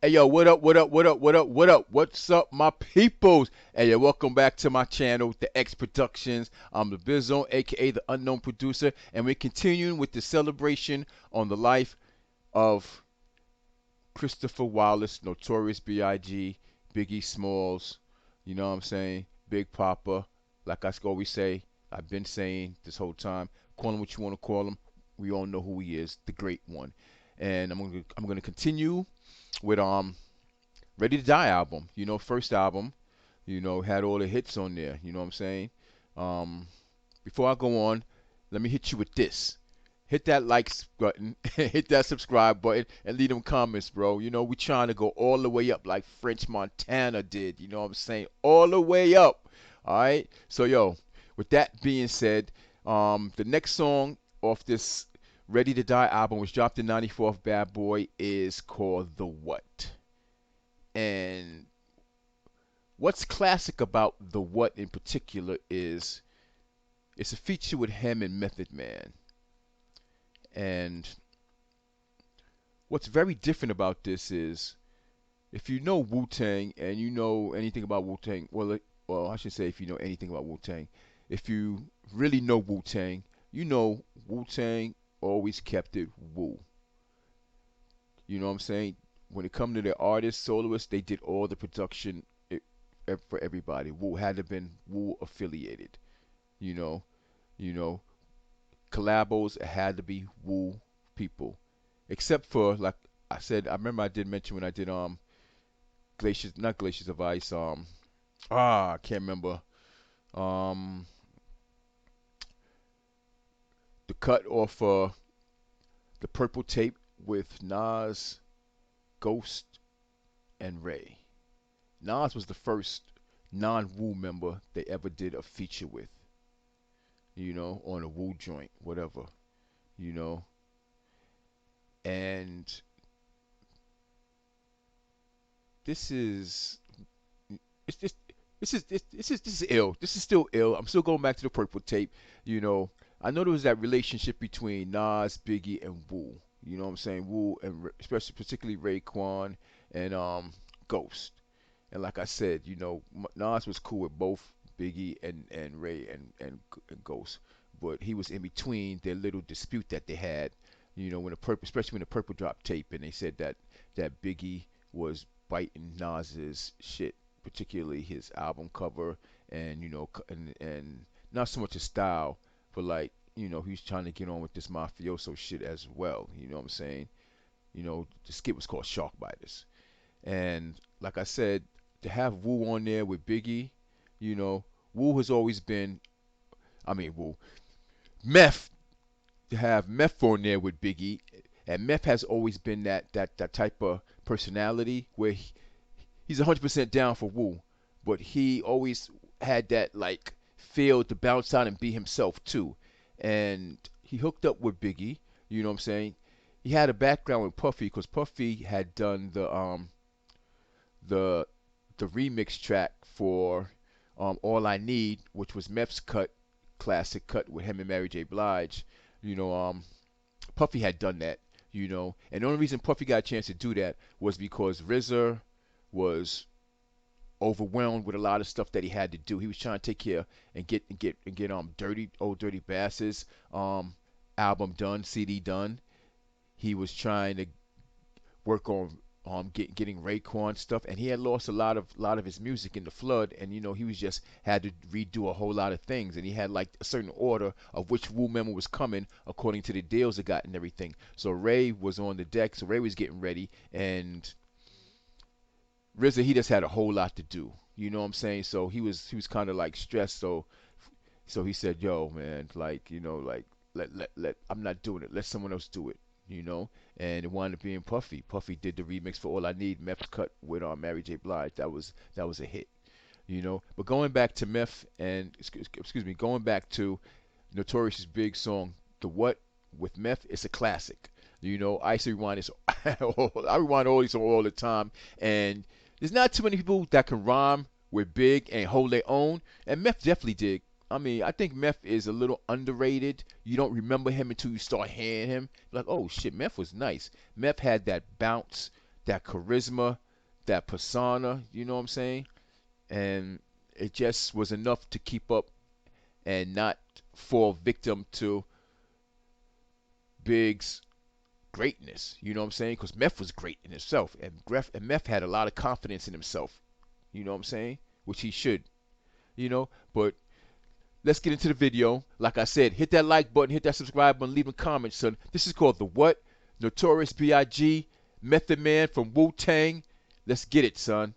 Hey yo, what up, what up, what up, what up, what up? What's up, my peoples? Hey yo, welcome back to my channel, The X Productions. I'm the Bizzone, aka the Unknown Producer, and we're continuing with the celebration on the life of Christopher Wallace, Notorious B.I.G., Biggie Smalls, you know what I'm saying? Big Papa. Like I always say, I've been saying this whole time, call him what you want to call him. We all know who he is, the great one. And I'm gonna continue with Ready to Die album. You know, first album. You know, had all the hits on there. You know what I'm saying? Um, Before I go on, let me hit you with this. Hit that likes button, hit that subscribe button, and leave them comments, bro. You know, we trying to go all the way up like French Montana did. You know what I'm saying? All the way up. All right. So, yo, with that being said, the next song off this Ready to Die album, which dropped in '94 of Bad Boy, is called The What. And what's classic about The What in particular is it's a feature with him and Method Man. And what's very different about this is if you know Wu Tang and you know anything about Wu Tang, well, I should say if you know anything about Wu Tang, if you really know Wu Tang, you know Wu Tang always kept it Wu. You know what I'm saying? When it come to their artists, soloists, they did all the production for everybody. Wu had to been Wu affiliated. You know, you know, collabos had to be Wu people, except for like I said. I remember I did mention when I did glaciers, not glaciers of ice. I can't remember. Um, the cut off the purple tape with Nas, Ghost, and Ray. Nas was the first non-Wu member they ever did a feature with. You know, on a Wu joint, whatever. You know, and this is it's just this is ill. This is still ill. I'm still going back to the purple tape. You know, I know there was that relationship between Nas, Biggie, and Wu. You know what I'm saying? Wu and especially particularly Raekwon and Ghost. And like I said, you know, Nas was cool with both Biggie and Ray and Ghost, but he was in between their little dispute that they had. You know, when the purple, especially when the purple dropped tape, and they said that Biggie was biting Nas's shit, particularly his album cover, and you know, and not so much his style, but like you know, he's trying to get on with this mafioso shit as well. You know what I'm saying? You know, the skit was called Shark Biters. And like I said, to have Wu on there with Biggie, you know, Wu has always been, I mean, Wu, Meth, to have Meth on there with Biggie, and Meth has always been that type of personality where he's 100% down for Wu, but he always had that like feel to bounce out and be himself too. And he hooked up with Biggie, you know what I'm saying? He had a background with Puffy because Puffy had done the the remix track for All I Need, which was Meth's cut, classic cut with him and Mary J. Blige. You know, Puffy had done that. You know, and the only reason Puffy got a chance to do that was because RZA was overwhelmed with a lot of stuff that he had to do. He was trying to take care and get dirty old dirty bastards album done, CD done. He was trying to work on getting Raekwon stuff, and he had lost a lot of his music in the flood, and you know he was just had to redo a whole lot of things, and he had like a certain order of which Wu member was coming according to the deals they got and everything. So Ray was on the deck, so Ray was getting ready, and RZA he just had a whole lot to do. You know what I'm saying? So he was kind of like stressed. So he said, "Yo, man, like you know, like let I'm not doing it. Let someone else do it." You know, and it wound up being Puffy. Puffy did the remix for All I Need, Meth cut with Mary J. Blige. That was a hit. You know, but going back to Meth and excuse me, going back to Notorious's big song, The What with Meth, it's a classic. You know, I used to rewind this. I rewind all these all the time, and there's not too many people that can rhyme with Big and hold their own, and Meth definitely did. I mean, I think Meth is a little underrated. You don't remember him until you start hearing him. Like, oh shit, Meth was nice. Meth had that bounce, that charisma, that persona, you know what I'm saying? And it just was enough to keep up and not fall victim to Big's greatness, you know what I'm saying? Because Meth was great in himself, and Meth had a lot of confidence in himself, you know what I'm saying? Which he should, you know? But let's get into the video. Like I said, hit that like button, hit that subscribe button, leave a comment, son. This is called The What? Notorious B.I.G., Method Man from Wu-Tang. Let's get it, son.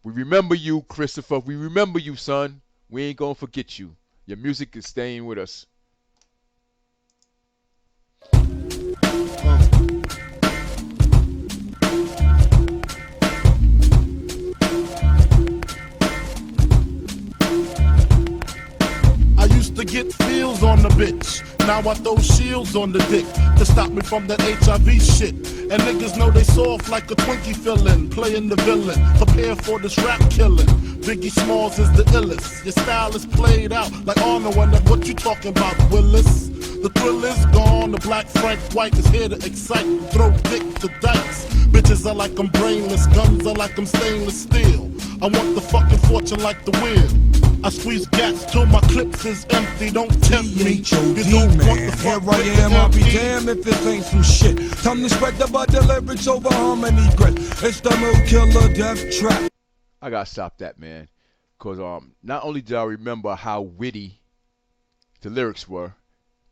We remember you, Christopher. We remember you, son. We ain't gonna forget you. Your music is staying with us. To get feels on the bitch. Now I throw shields on the dick to stop me from that HIV shit. And niggas know they soft like a Twinkie fillin', playing the villain, prepare for this rap killing. Biggie Smalls is the illest. Your style is played out like Arnold. And what you talking about, Willis? The thrill is gone. The black Frank White is here to excite, throw dick to dice. Bitches are like I'm brainless, guns are like I'm stainless steel. I want the fucking fortune like the wheel. I squeeze gas till my clips is empty. Don't tempt me. You don't want the fuck. Here I am, I'll be damned if this ain't some shit. Time to spread the butter lyrics over harmony grit. It's the Mo Killer Death Trap. I gotta stop that, man. Cause not only did I remember how witty the lyrics were,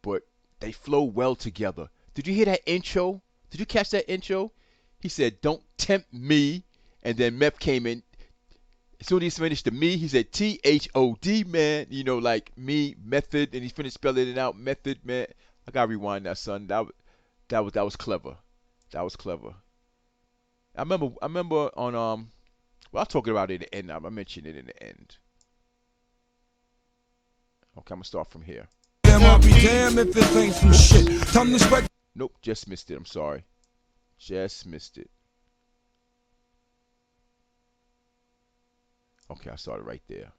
but they flow well together. Did you hear that intro? Did you catch that intro? He said, "Don't tempt me," and then Meth came in. As soon as he finished the me, he said THOD, man. You know, like me, method, and he finished spelling it out, method, man. I gotta rewind that, son. That was clever. That was clever. I remember on well, I'll talk about it in the end. I mentioned it in the end. Okay, I'm gonna start from here. I'll be damned if this ain't some shit. Time to spread. Nope, just missed it. I'm sorry. Just missed it. Okay, I started right there.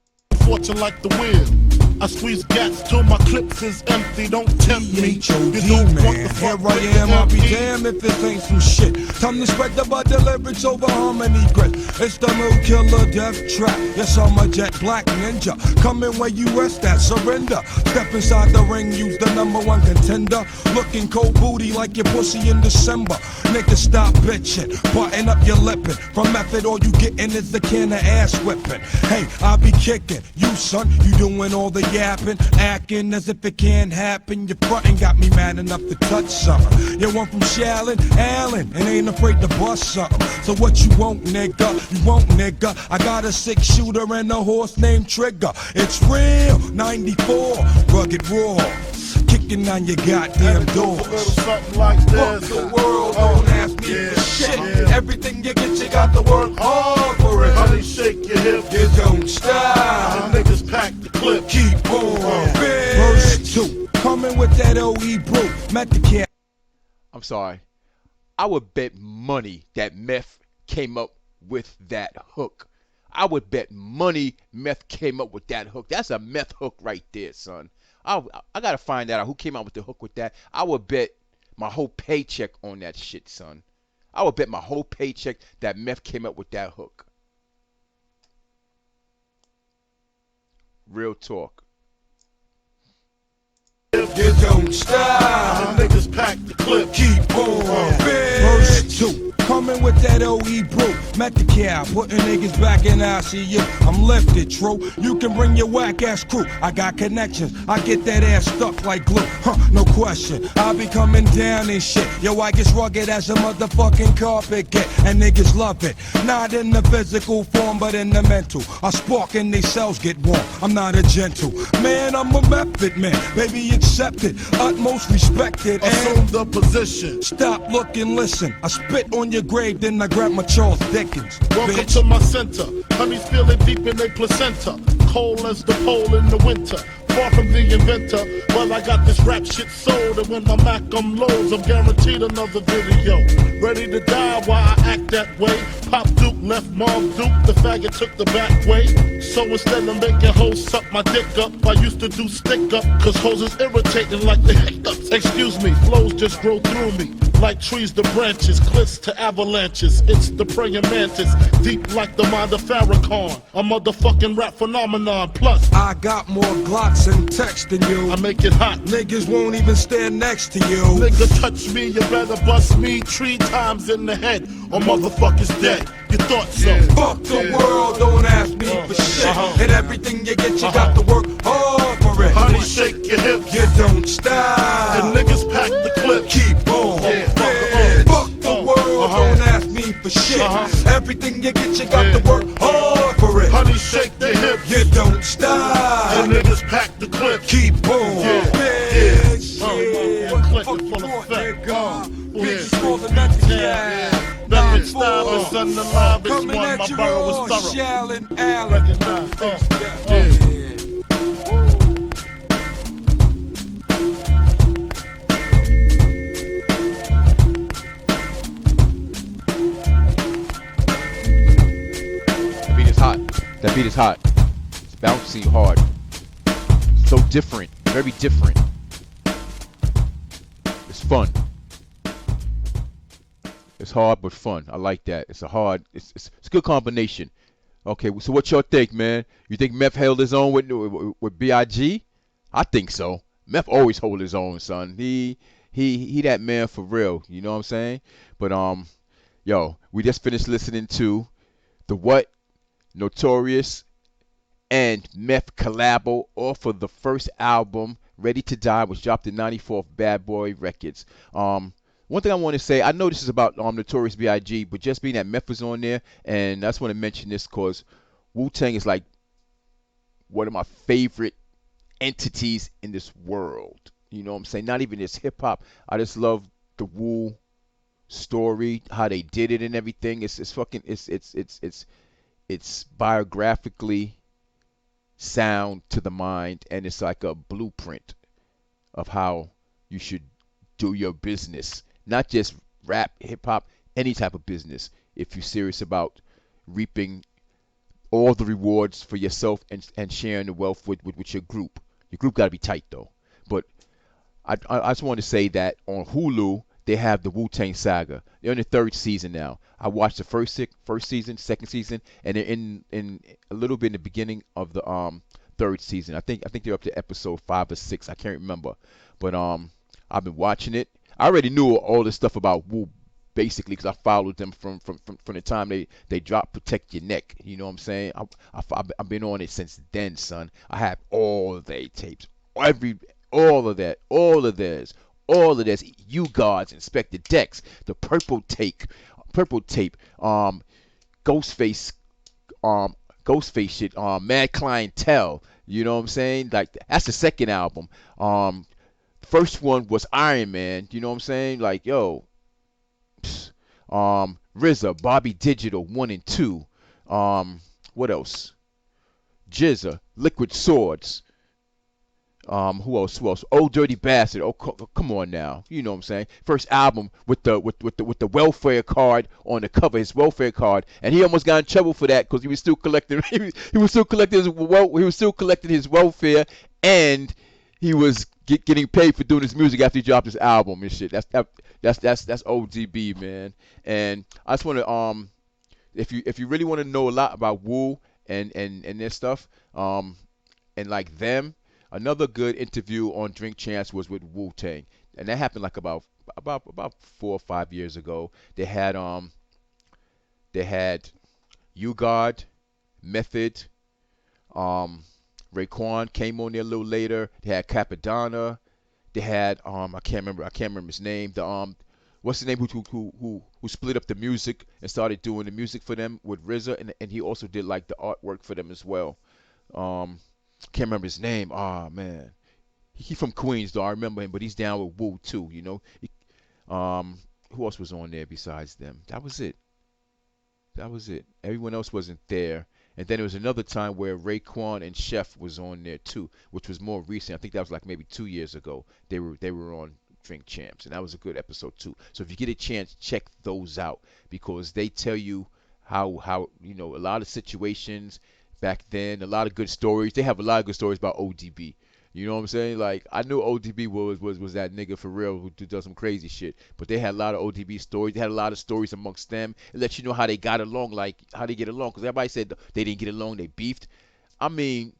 Fortune like the wind. I squeeze gas till my clips is empty. Don't tempt me. You don't want the fuck. Here I am, I'll be damned if this ain't some shit. Time to spread the butter lyrics over harmony grit. It's the Mo Killer Death Trap. Yes, I'm a jet black ninja. Coming where you rest at, surrender. Step inside the ring, use the #1 contender. Looking cold booty like your pussy in December. Nigga, stop bitching. Button up your lippin'. From Method, all you gettin' is the can of ass whipping. Hey, I'll be kicking. You, son, you doing all the yapping, acting as if it can't happen. Your frontin' got me mad enough to touch something. You want from Shallon, Allen, and ain't afraid to bust something. So what you want, nigga? You want, nigga? I got a 6-shooter and a horse named Trigger. It's real, 94, rugged raw. Kicking on your goddamn doors. Something like this. Fuck the world, don't ask me for shit. Everything you get, you got to work hard for it. Honey, shake your hips. You don't stop. The niggas pack the clip. Keep on. Verse 2. Coming with that OE brew. Met the cat. I'm sorry. I would bet money that Meth came up with that hook. I would bet money Meth came up with that hook. That's a Meth hook right there, son. I gotta find out who came out with the hook with that. I would bet my whole paycheck on that shit, son. I would bet my whole paycheck that Meth came up with that hook. Real talk. You don't stop. The niggas pack the clip. Keep on. Verse 2. Coming with that OE brew. Met the cow, putting niggas back in ICU. I'm lifted, true. You can bring your whack ass crew. I got connections. I get that ass stuck like glue. No question. I be coming down and shit. Yo, I get rugged as a motherfucking carpet get. And niggas love it. Not in the physical form, but in the mental. I spark and they cells get warm. I'm not a gentle man, I'm a method man. Baby, accept it. Utmost respected. Assume the position. Stop, look, and listen. I spit on your grave, then I grab my Charles Dickens. Welcome bitch. to my center. Honeys feeling deep in their placenta. Cold as the pole in the winter. Far from the inventor. Well, I got this rap shit sold, and when my Mac loads, I'm guaranteed another video. Ready to die while I act that way. Pop Duke left Mom Duke, the faggot took the back way. So instead of making hoes suck my dick up, I used to do stick up, cause hoes is irritating like the hiccups. Excuse me, flows just grow through me. like trees to branches, cliffs to avalanches. It's the praying mantis, deep like the mind of Farrakhan. A motherfucking rap phenomenon. Plus, I got more Glocks and text than you. I make it hot. Niggas won't even stand next to you. Nigga touch me, you better bust me 3 times in the head, or motherfuckers dead. You thought so? Fuck the world, don't ask me for shit. And everything you get, you got to work hard for it. Honey, shake your hips. You don't stop. And niggas pack the clip. Keep on. Fuck the world, don't ask me for shit. Everything you get, you got to work hard for it. Honey, shake the hips. You don't stop. And niggas pack the clip. Keep on. Clip Fuck is full you of want, fat. nigga. Yeah. Bitches for the next jab. Nothing style is unalive. It's Coming one, at my you borough raw, is thorough. Shallon Allen. Recognize. That beat is hot. That beat is hot. It's bouncy hard. So different. Very different. It's fun. It's hard but fun. I like that. It's a good combination. Okay, so what y'all think, man? You think Meth held his own with Big? I think so. Meth always hold his own, son. He that man for real. You know what I'm saying? But yo, we just finished listening to the What, Notorious, and Meth collabo off of the first album, Ready to Die, which dropped in '94 Bad Boy Records. One thing I want to say, I know this is about Notorious B.I.G., but just being that Meth was on there, and I just want to mention this because Wu-Tang is like one of my favorite entities in this world. You know what I'm saying? Not even just hip hop. I just love the Wu story, how they did it and everything. It's fucking it's biographically sound to the mind, and it's like a blueprint of how you should do your business. Not just rap, hip hop, any type of business. If you're serious about reaping all the rewards for yourself and sharing the wealth with your group. Your group got to be tight though. But I just want to say that on Hulu they have the Wu-Tang Saga. They're in the 3rd season now. I watched the first season, 2nd season, and they're in a little bit in the beginning of the 3rd season. I think they're up to episode 5 or 6. I can't remember. But I've been watching it. I already knew all this stuff about Wu basically because I followed them from the time they dropped Protect Your Neck. You know what I'm saying? I've been on it since then, son. I have all of their tapes, all of theirs, You Gods, Inspector Dex, the Purple Tape, Ghostface, Ghostface shit, Mad Clientele. You know what I'm saying? Like that's the second album. First one was Iron Man. You know what I'm saying? Like yo, RZA, Bobby Digital 1 and 2. What else? Jizza, Liquid Swords. Who else? Oh, Dirty Bastard. Oh, come on now. You know what I'm saying? First album with the welfare card on the cover, his welfare card, and he almost got in trouble for that because he was still collecting. He was still collecting his welfare, and he was getting paid for doing his music after he dropped his album and shit. That's ODB, man. And I just want to if you really want to know a lot about Wu and their stuff, and like them. Another good interview on Drink Champs was with Wu-Tang, and that happened like about 4 or 5 years ago. They had U God, Method, Raekwon came on there a little later. They had Capadonna. They had I can't remember his name. The what's his name who split up the music and started doing the music for them with RZA, and he also did like the artwork for them as well. Can't remember his name. Oh man, he from Queens though. I remember him, but he's down with Wu too. You know. Who else was on there besides them? That was it. Everyone else wasn't there. And then there was another time where Raekwon and Chef was on there too, which was more recent. I think that was like maybe 2 years ago. They were on Drink Champs, and that was a good episode too. So if you get a chance, check those out because they tell you how you know a lot of situations back then, a lot of good stories. They have a lot of good stories about ODB. You know what I'm saying? Like I knew ODB was that nigga for real who does some crazy shit. But they had a lot of ODB stories. They had a lot of stories amongst them. It let you know how they got along, like how they get along. Because everybody said they didn't get along, they beefed. I mean,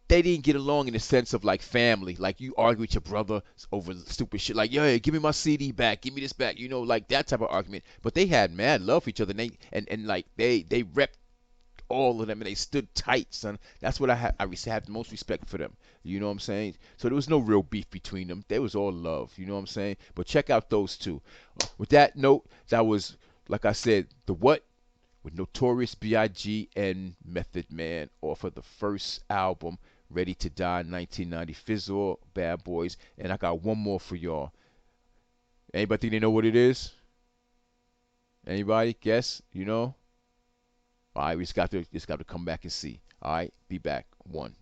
they didn't get along in the sense of like family. Like you argue with your brother over stupid shit. Like, yo, give me my CD back, give me this back. You know, like that type of argument. But they had mad love for each other. And like they rep all of them, and they stood tight, son. That's what I have the most respect for them. You know what I'm saying? So there was no real beef between them. There was all love. You know what I'm saying? But check out those two. With that note, that was like I said, the what with Notorious B.I.G. and Method Man off of the first album, Ready to Die, 1990, Fizzle, Bad Boys, and I got one more for y'all. Anybody think they know what it is? Anybody guess? You know? All right, we just got to come back and see. All right, be back. One.